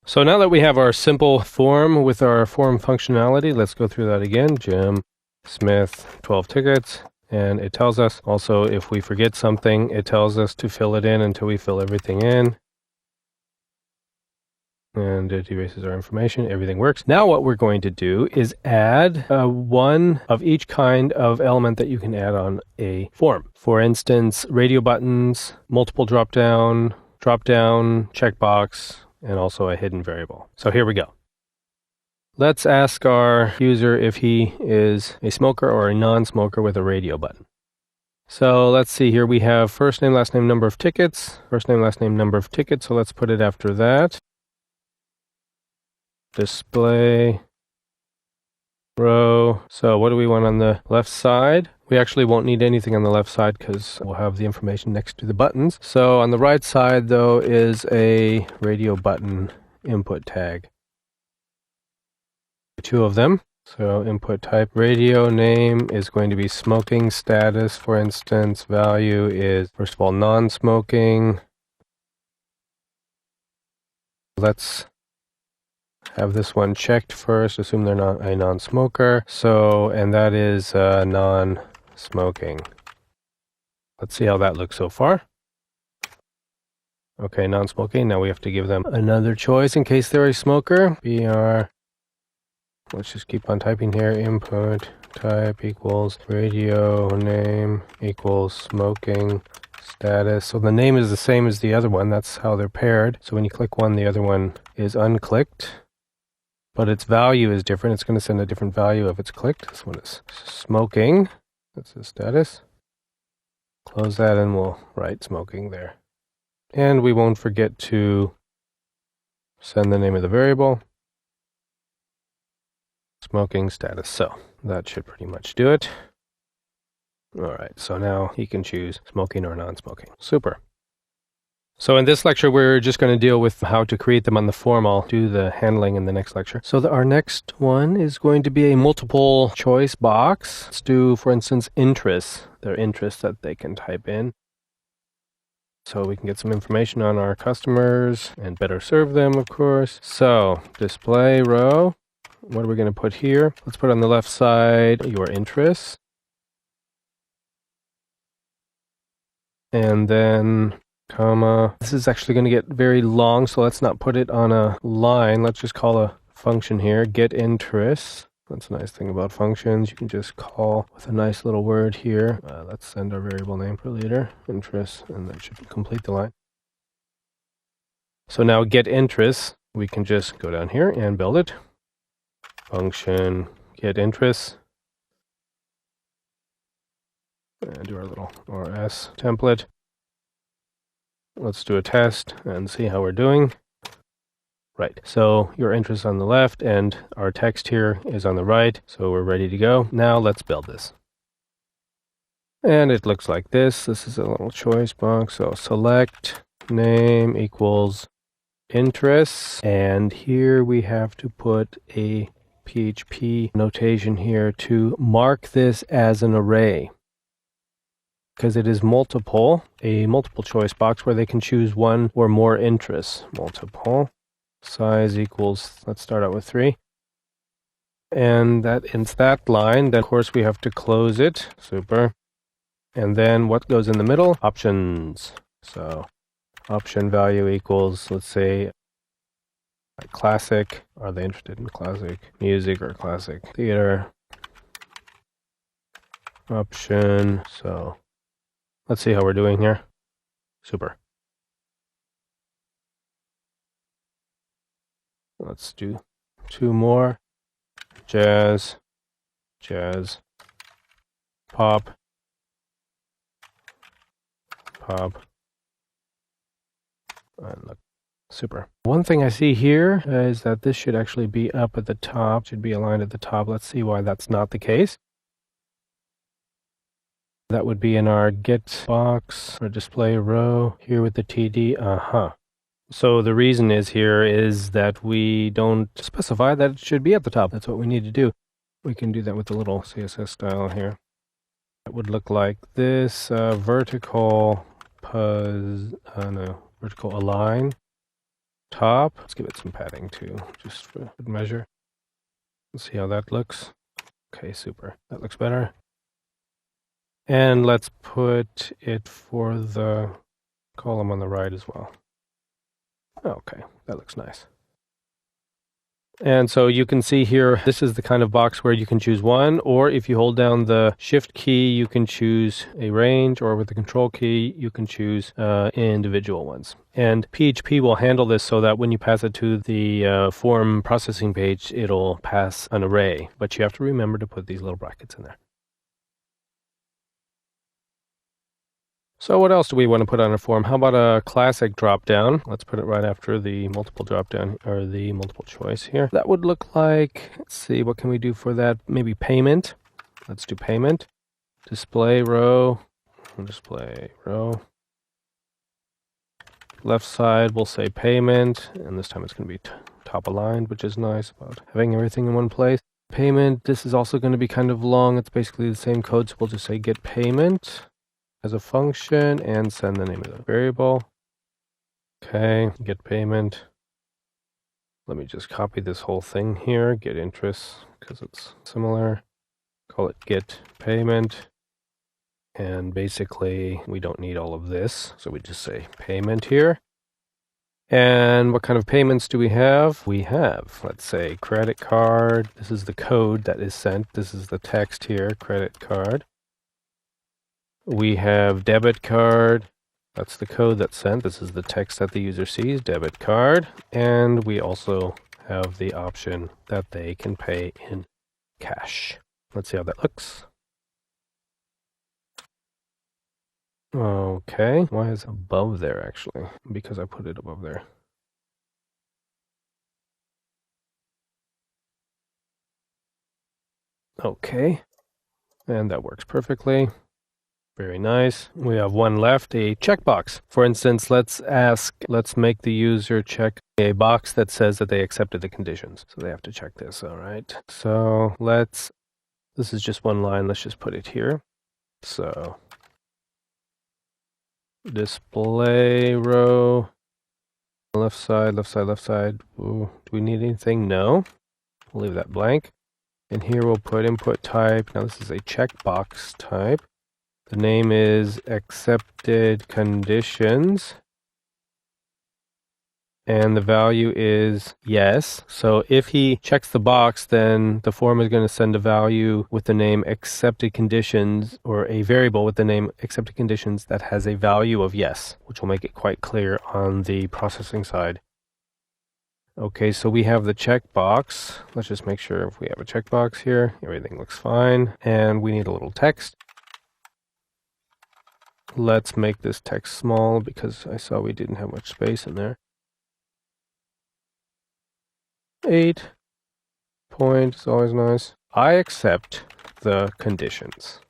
So now that we have our simple form with our form functionality, let's go through that again. Jim Smith, 12 tickets. And it tells us also if we forget something, it tells us to fill it in until we fill everything in. And it erases our information. Everything works. Now what we're going to do is add one of each kind of element that you can add on a form. For instance, radio buttons, multiple drop-down, checkbox, and also a hidden variable. So here we go. Let's ask our user if he is a smoker or a non-smoker with a radio button. So let's see here. We have first name, last name, number of tickets. First name, last name, number of tickets. So let's put it after that. Display row. So what do we want on the left side? We actually won't need anything on the left side because we'll have the information next to the buttons. So on the right side, though, is a radio button input tag. Two of them. So input type radio name is going to be smoking status, for instance. Value is, first of all, non-smoking. Let's have this one checked first. Assume they're not a non-smoker. So, and that is non-smoking. Let's see how that looks so far. Okay, non-smoking. Now we have to give them another choice in case they're a smoker. BR. Let's just keep on typing here. Input type equals radio name equals smoking status. So the name is the same as the other one. That's how they're paired. So when you click one, the other one is unclicked. But its value is different. It's going to send a different value if it's clicked. This one is smoking. That's the status. Close that and we'll write smoking there. And we won't forget to send the name of the variable. Smoking status. So that should pretty much do it. All right, so now he can choose smoking or non-smoking. Super. So in this lecture, we're just going to deal with how to create them on the form. I'll do the handling in the next lecture. So our next one is going to be a multiple choice box. Let's do, for instance, interests. Their interests that they can type in. So we can get some information on our customers and better serve them, of course. So display row. What are we going to put here? Let's put on the left side your interests. And then comma. This is actually going to get very long, so let's not put it on a line. Let's just call a function here, get interests. That's a nice thing about functions. You can just call with a nice little word here. Let's send our variable name per liter, interests, and that should complete the line. So now get interests, we can just go down here and build it. Function get interests. And do our little RS template. Let's do a test and see how we're doing. Right, so your interest on the left and our text here is on the right, so we're ready to go. Now let's build this. And it looks like this. This is a little choice box. So select name equals interests. And here we have to put a PHP notation here to mark this as an array. Because it is multiple, a multiple choice box where they can choose one or more interests. Multiple size equals, let's start out with 3. And that ends that line. Then of course we have to close it. Super. And then what goes in the middle? Options. So option value equals, let's say, classic. Are they interested in classic music or classic theater? Option. So let's see how we're doing here. Super. Let's do 2 more. Jazz, jazz, pop, pop, and look. Super. One thing I see here is that this should actually be up at the top, should be aligned at the top. Let's see why that's not the case. That would be in our get box or display row here with the TD. So the reason is here is that we don't specify that it should be at the top. That's what we need to do. We can do that with a little CSS style here. It would look like this, vertical vertical align. top. Let's give it some padding too, just for good measure. Let's see how that looks. Okay, super. That looks better. And let's put it for the column on the right as well. Okay, that looks nice. And so you can see here, this is the kind of box where you can choose one, or if you hold down the Shift key, you can choose a range, or with the Control key, you can choose individual ones. And PHP will handle this so that when you pass it to the form processing page, it'll pass an array. But you have to remember to put these little brackets in there. So what else do we want to put on a form? How about a classic drop-down? Let's put it right after the multiple drop-down, or the multiple choice here. That would look like, let's see, what can we do for that? Maybe payment. Let's do payment. Display row. Display row. Left side, we'll say payment, and this time it's going to be top aligned, which is nice about having everything in one place. Payment, this is also going to be kind of long. It's basically the same code, so we'll just say get payment as a function and send the name of the variable. Okay, get payment. Let me just copy this whole thing here, get interest, because it's similar. Call it get payment. And basically, we don't need all of this, so we just say payment here. And what kind of payments do we have? We have, let's say, credit card. This is the code that is sent. This is the text here, credit card. We have debit card. That's the code that's sent. This is the text that the user sees, debit card. And we also have the option that they can pay in cash. Let's see how that looks. Okay, why is it above there actually? Because I put it above there. Okay, and that works perfectly. Very nice. We have one left, a checkbox. For instance, let's make the user check a box that says that they accepted the conditions. So they have to check this, all right? So this is just one line, let's just put it here. So, display row, left side, left side, left side. Ooh, do we need anything? No. We'll leave that blank. And here we'll put input type. Now this is a checkbox type. The name is accepted conditions. And the value is yes. So if he checks the box, then the form is going to send a value with the name accepted conditions, or a variable with the name accepted conditions that has a value of yes, which will make it quite clear on the processing side. Okay, so we have the checkbox. Let's just make sure if we have a checkbox here, everything looks fine. And we need a little text. Let's make this text small because I saw we didn't have much space in there. 8 point is always nice. I accept the conditions.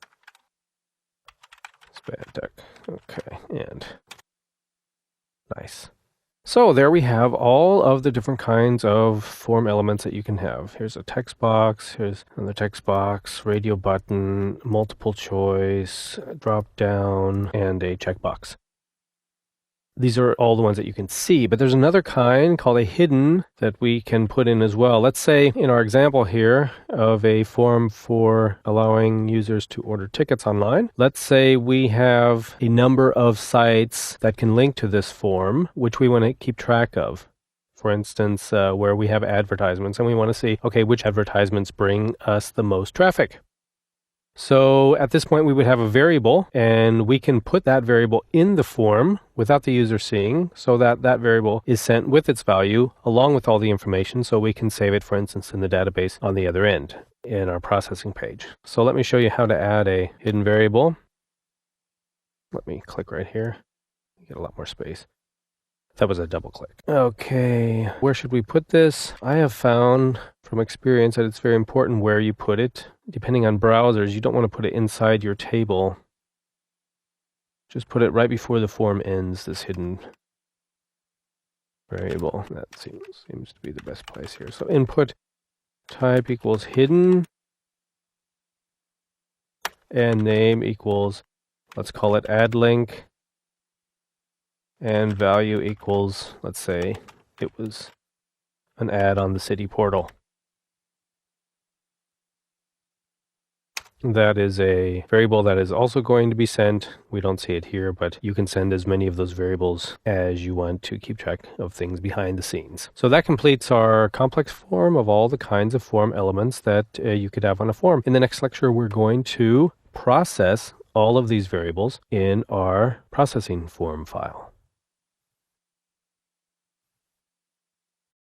Spandeck. Okay, and nice. So there we have all of the different kinds of form elements that you can have. Here's a text box, here's another text box, radio button, multiple choice, drop down, and a checkbox. These are all the ones that you can see, but there's another kind called a hidden that we can put in as well. Let's say in our example here of a form for allowing users to order tickets online, let's say we have a number of sites that can link to this form, which we want to keep track of. For instance, where we have advertisements and we want to see, okay, which advertisements bring us the most traffic. So at this point, we would have a variable, and we can put that variable in the form without the user seeing, so that that variable is sent with its value along with all the information, so we can save it, for instance, in the database on the other end in our processing page. So let me show you how to add a hidden variable. Let me click right here. Get a lot more space. That was a double click. Okay, where should we put this? I have found from experience that it's very important where you put it. Depending on browsers, you don't want to put it inside your table. Just put it right before the form ends, this hidden variable. That seems to be the best place here. So input type equals hidden, and name equals, let's call it add link. And value equals, let's say, it was an ad on the city portal. That is a variable that is also going to be sent. We don't see it here, but you can send as many of those variables as you want to keep track of things behind the scenes. So that completes our complex form of all the kinds of form elements that you could have on a form. In the next lecture, we're going to process all of these variables in our processing form file.